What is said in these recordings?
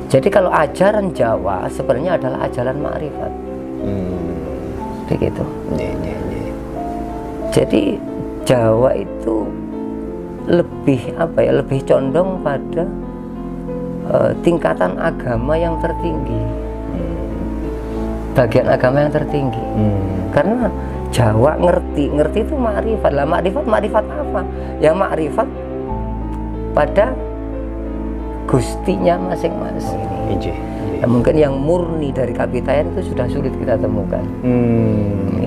Jadi kalau ajaran Jawa sebenarnya adalah ajaran ma'rifat. Begitu. Jadi Jawa itu lebih apa ya? Lebih condong pada tingkatan agama yang tertinggi. Bagian agama yang tertinggi. Karena Jawa ngerti itu ma'rifat. Lah ma'rifat apa? Ya ma'rifat pada gustinya masing-masing. Ya, mungkin yang murni dari kapitayan itu sudah sulit kita temukan.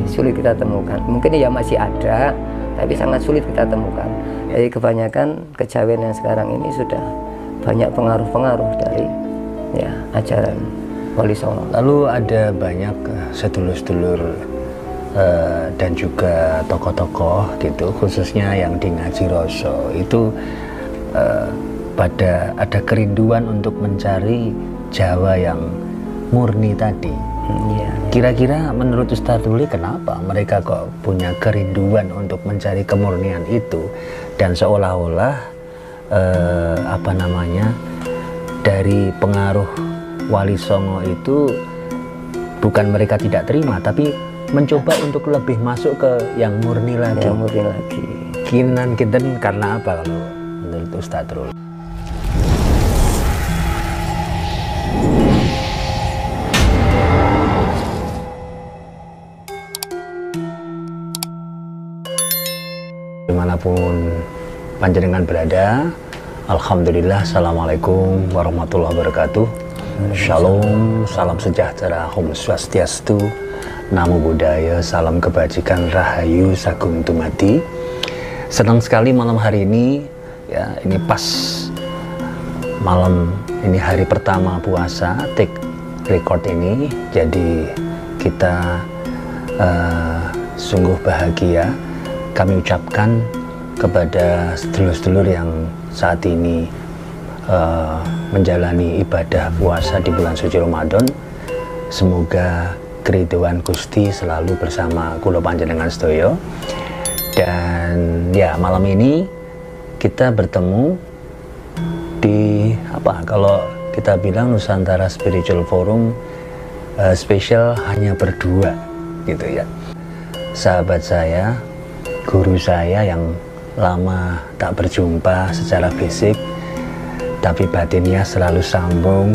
Sulit kita temukan. Mungkin ya masih ada, tapi sangat sulit kita temukan. Jadi kebanyakan kejawen yang sekarang ini sudah banyak pengaruh-pengaruh dari ya ajaran Wali Songo. Lalu ada banyak sedulur-sedulur dan juga tokoh-tokoh gitu, khususnya yang di Ngaji Roso itu ada kerinduan untuk mencari Jawa yang murni tadi. Kira-kira menurut Ustadz Ruli kenapa mereka kok punya kerinduan untuk mencari kemurnian itu, dan seolah-olah dari pengaruh Wali Songo itu bukan mereka tidak terima, tapi mencoba untuk lebih masuk ke yang murni lagi. Yang murni lagi. Kinan kinten karena apa kalau menurut Ustadz Ruli? Dimanapun panjenengan berada, alhamdulillah, assalamualaikum warahmatullahi wabarakatuh. Shalom, salam sejahtera, Om Swastiastu, Namo Buddhaya, salam kebajikan, Rahayu, Sagung Tumati. Senang sekali malam hari ini, ya ini pas malam ini hari pertama puasa, take record ini, jadi kita sungguh bahagia. Kami ucapkan kepada sedulur-sedulur yang saat ini menjalani ibadah puasa di bulan suci Ramadan, semoga keridhaan Gusti selalu bersama kula panjenengan sedaya. Dan ya malam ini kita bertemu di kalau kita bilang Nusantara Spiritual Forum spesial hanya berdua gitu ya. Sahabat saya, guru saya yang lama tak berjumpa secara fisik, tapi batinnya selalu sambung.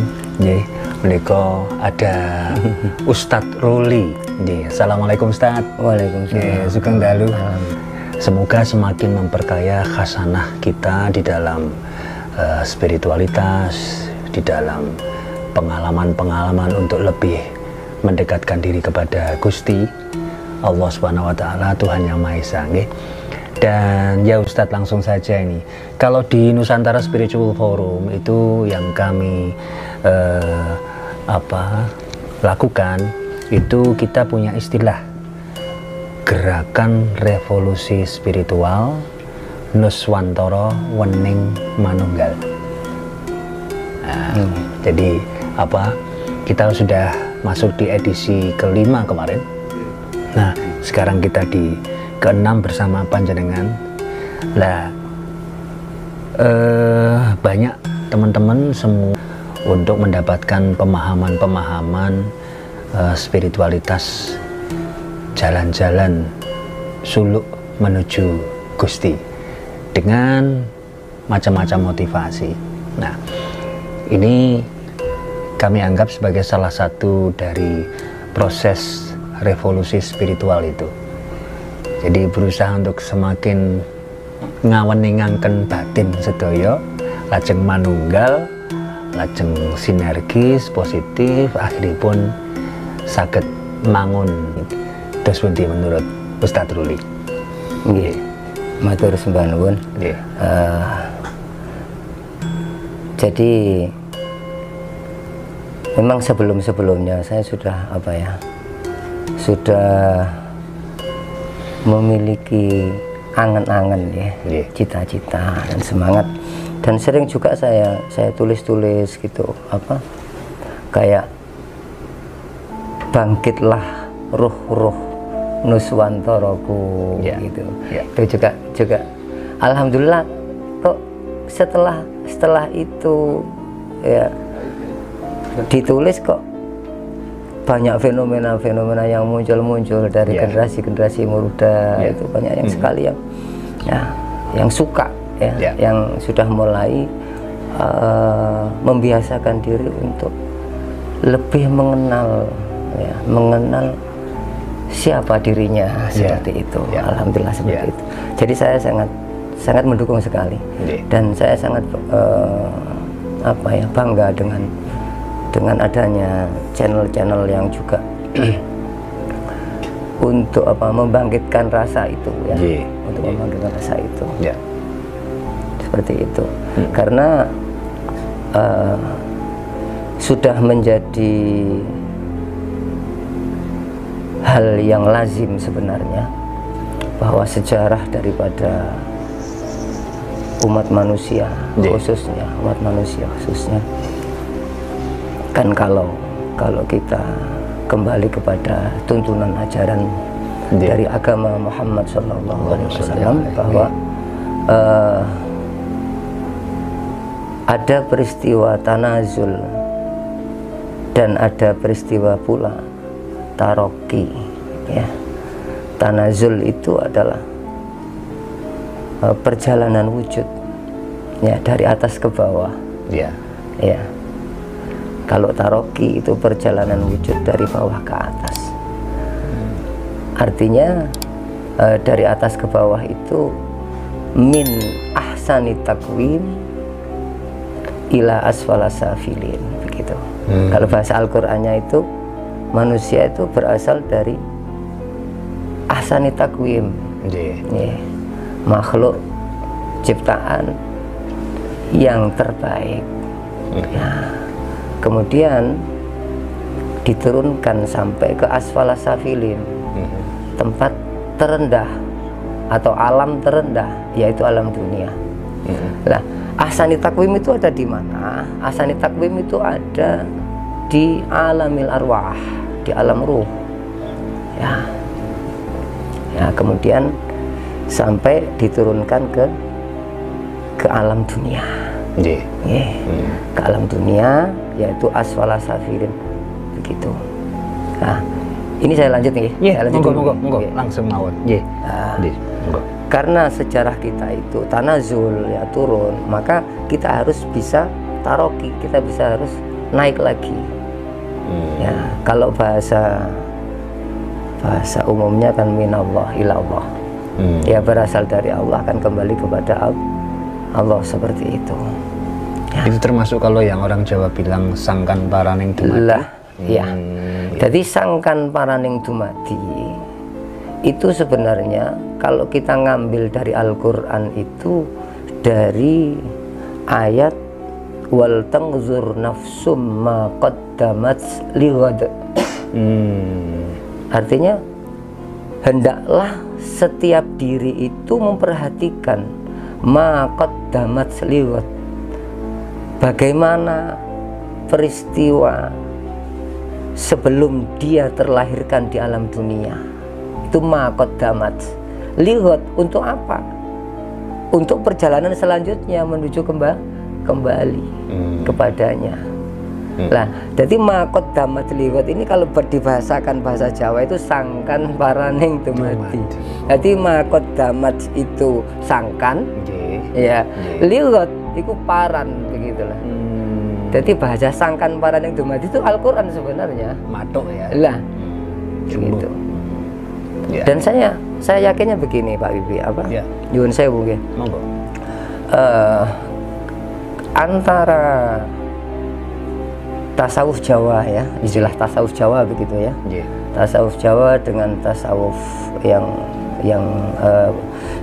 Menika ada Ustadz Ruli. Assalamualaikum Ustadz. Waalaikumsalam. Sugeng dalu. Semoga semakin memperkaya khasanah kita di dalam spiritualitas, di dalam pengalaman-pengalaman untuk lebih mendekatkan diri kepada Gusti Allah Subhanahu wa Ta'ala, Tuhan Yang Maha Esa. Dan ya Ustadz, langsung saja ini, kalau di Nusantara Spiritual Forum itu yang kami lakukan itu, kita punya istilah gerakan revolusi spiritual Nuswantara Wening Manunggal. Jadi kita sudah masuk di edisi kelima kemarin. Nah, sekarang kita di ke-6 bersama panjenengan. Lah, banyak teman-teman semua untuk mendapatkan pemahaman-pemahaman spiritualitas, jalan-jalan suluk menuju Gusti dengan macam-macam motivasi. Nah, ini kami anggap sebagai salah satu dari proses revolusi spiritual itu. Jadi berusaha untuk semakin ngaweningangken batin sedaya, lajeng manunggal, lajeng sinergis positif, akhiripun saged mangun. Terus pundi menurut Ustadz Ruli? Nggih. Matur sembah nuwun. Nggih. Jadi memang sebelum-sebelumnya saya sudah sudah memiliki angan-angan ya, cita-cita dan semangat, dan sering juga saya tulis-tulis gitu, kayak bangkitlah ruh-ruh Nuswantaraku gitu. Itu juga alhamdulillah kok setelah itu ya ditulis kok banyak fenomena-fenomena yang muncul dari generasi-generasi muda, itu banyak yang sekali yang suka yang sudah mulai membiasakan diri untuk lebih mengenal siapa dirinya seperti itu. Alhamdulillah seperti itu. Jadi saya sangat mendukung sekali, dan saya sangat bangga dengan adanya channel-channel yang juga untuk membangkitkan rasa itu untuk membangkitkan rasa itu. Seperti itu. Karena sudah menjadi hal yang lazim sebenarnya bahwa sejarah daripada umat manusia khususnya kan kalau kita kembali kepada tuntunan ajaran dari agama Muhammad SAW bahwa ada peristiwa tanazul dan ada peristiwa pula taroki. Tanazul itu adalah perjalanan wujud dari atas ke bawah. Kalau taroki itu perjalanan wujud dari bawah ke atas. Artinya dari atas ke bawah itu min ahsani takwim ila asfala safilin, begitu. Kalau bahasa Al-Qur'annya itu manusia itu berasal dari ahsani takwim, makhluk ciptaan yang terbaik. Kemudian diturunkan sampai ke asfala safilin, tempat terendah atau alam terendah, yaitu alam dunia. Nah, ahsani takwim itu ada di mana? Ahsani takwim itu ada di alamil arwah, di alam ruh. Kemudian sampai diturunkan ke alam dunia. Ke alam dunia, yaitu asfala safilin, begitu. Nah, ini saya lanjut nih. Monggo, langsung mawon. Karena sejarah kita itu tanazul, turun, maka kita harus bisa taroki, kita harus naik lagi. Kalau bahasa umumnya kan minallah ila Allah. Berasal dari Allah, kan kembali kepada Allah, seperti itu. Itu termasuk kalau yang orang Jawa bilang sangkan paraning dumadi. Jadi sangkan paraning dumadi itu sebenarnya kalau kita ngambil dari Al-Quran itu dari ayat wal tangzur nafsum ma qaddamat lighad. Artinya hendaklah setiap diri itu memperhatikan ma qaddamat lighad, bagaimana peristiwa sebelum dia terlahirkan di alam dunia. Itu ma qaddamat lighad, untuk apa? Untuk perjalanan selanjutnya menuju kembali kepadanya. Lah, jadi ma qaddamat lighad ini kalau dibahasakan bahasa Jawa itu sangkan paraning dumadi. Jadi ma qaddamat itu sangkan, lighad itu paran, begitulah. Jadi bahasa sangkan paraning dumadi itu Al-Quran sebenarnya. Matuk ya. Lah, gitu. Dan saya yakinnya begini Pak Bibi, nyuwun sewu nggih. Monggo. Antara tasawuf Jawa istilah tasawuf Jawa begitu ya. Tasawuf Jawa dengan tasawuf yang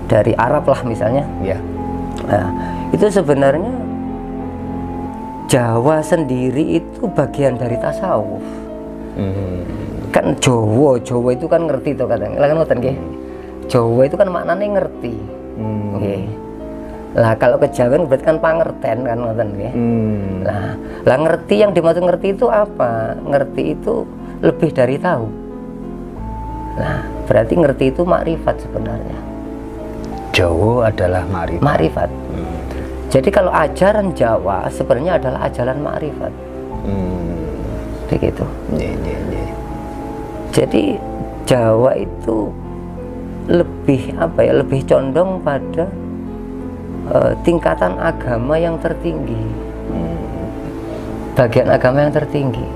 dari Arab lah misalnya. Nah, itu sebenarnya Jawa sendiri itu bagian dari tasawuf. Kan Jawa itu kan ngerti tuh kadang. Lah kan ngoten nggih. Jawa itu kan maknanya ngerti. Nggih. Lah kalau kejawen berarti kan pangerten kan ngoten nggih. Lah ngerti, yang dimaksud ngerti itu apa? Ngerti itu lebih dari tahu. Nah, berarti ngerti itu makrifat sebenarnya. Jawa adalah makrifat. Jadi kalau ajaran Jawa sebenarnya adalah ajaran makrifat. begitu. Yeah. Jadi Jawa itu lebih apa ya, lebih condong pada tingkatan agama yang tertinggi, bagian agama yang tertinggi.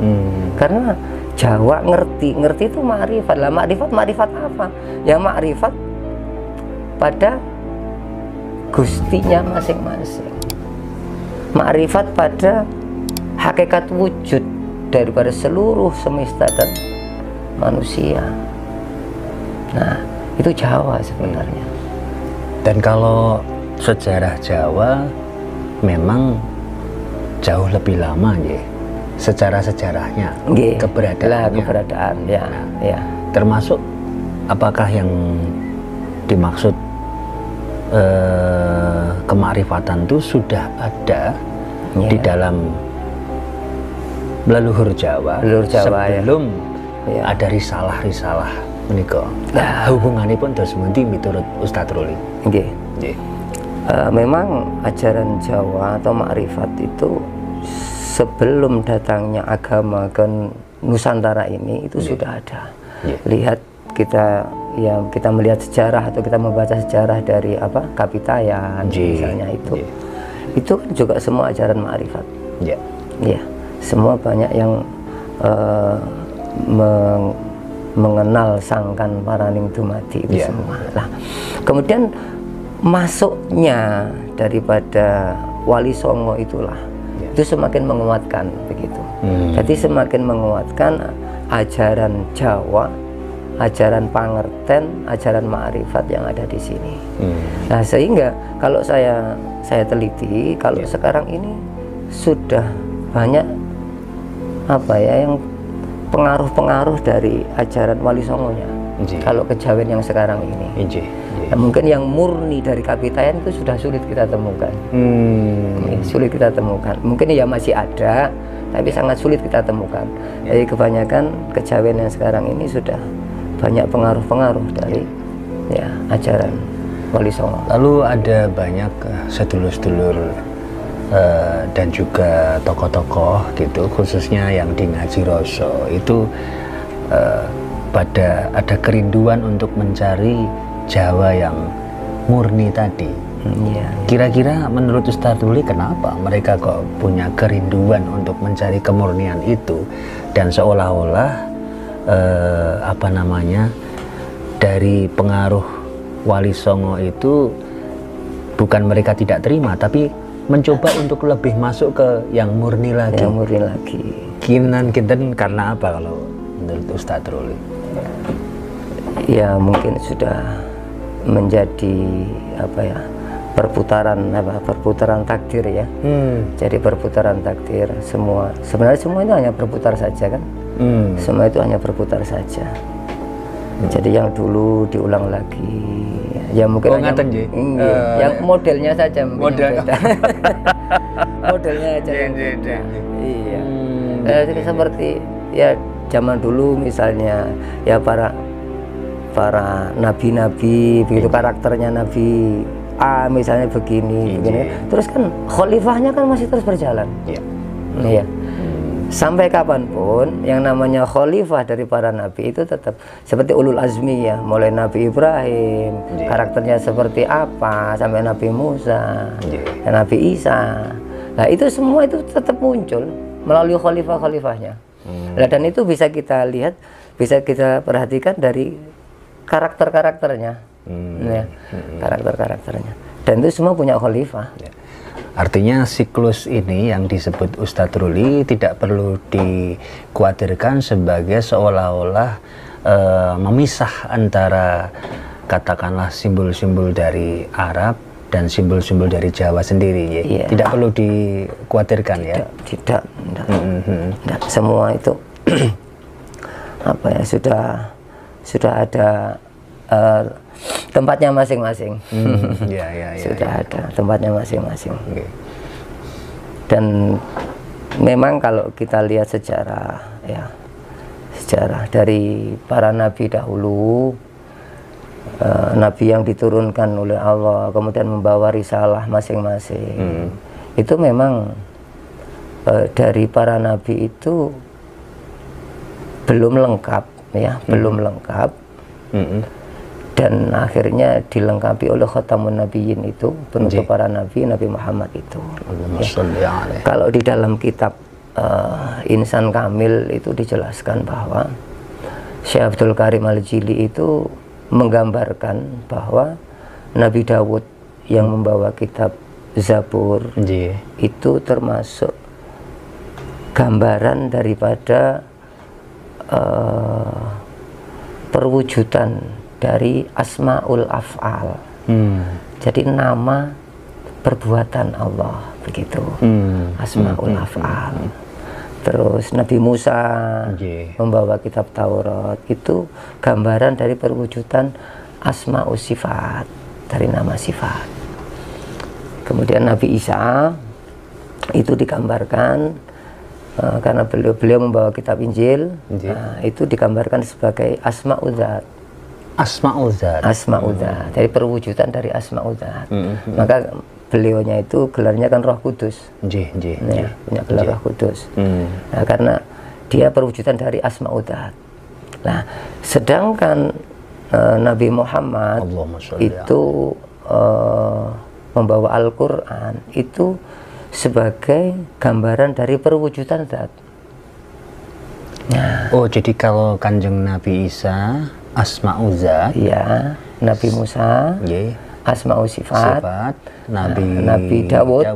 Karena Jawa ngerti itu ma'rifat. Lah ma'rifat apa? Ya ma'rifat pada gustinya masing-masing, ma'rifat pada hakikat wujud daripada seluruh semesta dan manusia. Nah, itu Jawa sebenarnya. Dan kalau sejarah Jawa memang jauh lebih lama ya, sejarahnya, keberadaan ya, ya. Termasuk apakah yang dimaksud kemarifatan itu sudah ada di dalam leluhur Jawa sebelum ada risalah menika. Nah, hubungannya pun terus nanti menurut Ustadz Ruli. Memang ajaran Jawa atau ma'rifat itu sebelum datangnya agama ke Nusantara ini itu sudah ada. Lihat kita melihat sejarah atau kita membaca sejarah dari Kapitayan misalnya itu kan juga semua ajaran ma'rifat. Ya, semua banyak yang mengenal sangkan paraning dumadi itu semua. Nah, kemudian masuknya daripada Wali Songo itulah itu semakin menguatkan begitu. Jadi semakin menguatkan ajaran Jawa, ajaran pangerten, ajaran ma'rifat yang ada di sini. Nah, sehingga kalau saya teliti, kalau sekarang ini sudah banyak yang pengaruh-pengaruh dari ajaran Wali Songonya. Kalau kejawen yang sekarang ini, nah, mungkin yang murni dari Kapitayan itu sudah sulit kita temukan. Sulit kita temukan. Mungkin ya masih ada, tapi sangat sulit kita temukan. Jadi kebanyakan kejawen yang sekarang ini sudah banyak pengaruh-pengaruh dari ajaran Wali Songo. Lalu ada banyak sedulur-sedulur dan juga tokoh-tokoh gitu, khususnya yang di Ngaji Roso itu ada kerinduan untuk mencari Jawa yang murni tadi. Kira-kira menurut Ustadz Ruli kenapa mereka kok punya kerinduan untuk mencari kemurnian itu, dan seolah-olah dari pengaruh Wali Songo itu bukan mereka tidak terima, tapi mencoba untuk lebih masuk ke yang murni lagi. Kinten karena apa kalau menurut Ustadz Ruli? Ya mungkin sudah menjadi perputaran takdir ya. Jadi perputaran takdir sebenarnya semua itu hanya berputar saja kan. Semua itu hanya berputar saja. Jadi yang dulu diulang lagi. Ya mungkin yang modelnya saja mungkin yang beda. Modelnya aja yang beda. Iya. Jadi seperti ya zaman dulu misalnya ya para nabi-nabi begitu, karakternya Nabi A misalnya begini. Terus kan khalifahnya kan masih terus berjalan. Iya. Sampai kapanpun yang namanya khalifah dari para nabi itu tetap seperti ulul azmi ya, mulai Nabi Ibrahim karakternya seperti apa sampai Nabi Musa dan Nabi Isa. Nah itu semua itu tetap muncul melalui khalifah-khalifahnya. Nah, dan itu bisa kita lihat, bisa kita perhatikan dari karakter-karakternya, karakter-karakternya. Dan itu semua punya khalifah. Artinya siklus ini yang disebut Ustadz Ruli tidak perlu dikhawatirkan sebagai seolah-olah memisah antara katakanlah simbol-simbol dari Arab dan simbol-simbol dari Jawa sendiri ya. Tidak perlu dikhawatirkan ya. Tidak. Semua itu sudah ada tempatnya masing-masing. Sudah ada tempatnya masing-masing. Dan memang kalau kita lihat sejarah dari para nabi dahulu, nabi yang diturunkan oleh Allah kemudian membawa risalah masing-masing, itu memang dari para nabi itu belum lengkap ya, belum lengkap. Dan akhirnya dilengkapi oleh khatamun nabiyyin itu, penutup para nabi, Nabi Muhammad itu. Ya. Kalau di dalam kitab Insan Kamil itu dijelaskan bahwa Syekh Abdul Karim Al-Jili itu menggambarkan bahwa Nabi Dawud yang membawa kitab Zabur itu termasuk gambaran daripada perwujudan dari asmaul af'al. Jadi nama perbuatan Allah begitu. Asmaul af'al. Terus Nabi Musa membawa kitab Taurat, itu gambaran dari perwujudan asmaul sifat, dari nama sifat. Kemudian Nabi Isa itu digambarkan karena beliau membawa kitab Injil, itu digambarkan sebagai asmaul zat. Asmaul zat, dari perwujudan dari asmaul zat. Maka beliaunya itu gelarnya kan Roh Kudus. Punya gelar Roh Kudus. Nah, karena dia perwujudan dari asmaul zat. Nah, sedangkan Nabi Muhammad itu membawa Al-Quran itu sebagai gambaran dari perwujudan zat. Nah, jadi kalau Kanjeng Nabi Isa asma'ul zat, ya, Nabi Musa asma'ul sifat, Nabi Dawud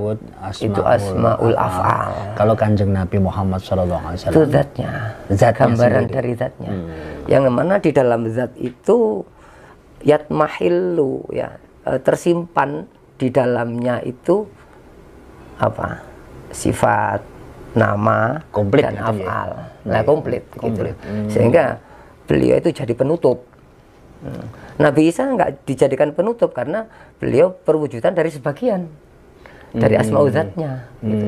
itu asma'ul af'al. Kalau Kanjeng Nabi Muhammad SAW itu zatnya gambaran sendiri dari zatnya, yang mana di dalam zat itu yatmahillu, ya, tersimpan di dalamnya itu apa, sifat, nama, komplit dan af'al. Nah, komplit. Gitu. Sehingga beliau itu jadi penutup. Nabi Isa nggak dijadikan penutup karena beliau perwujudan dari sebagian dari asmaul zatnya. Gitu.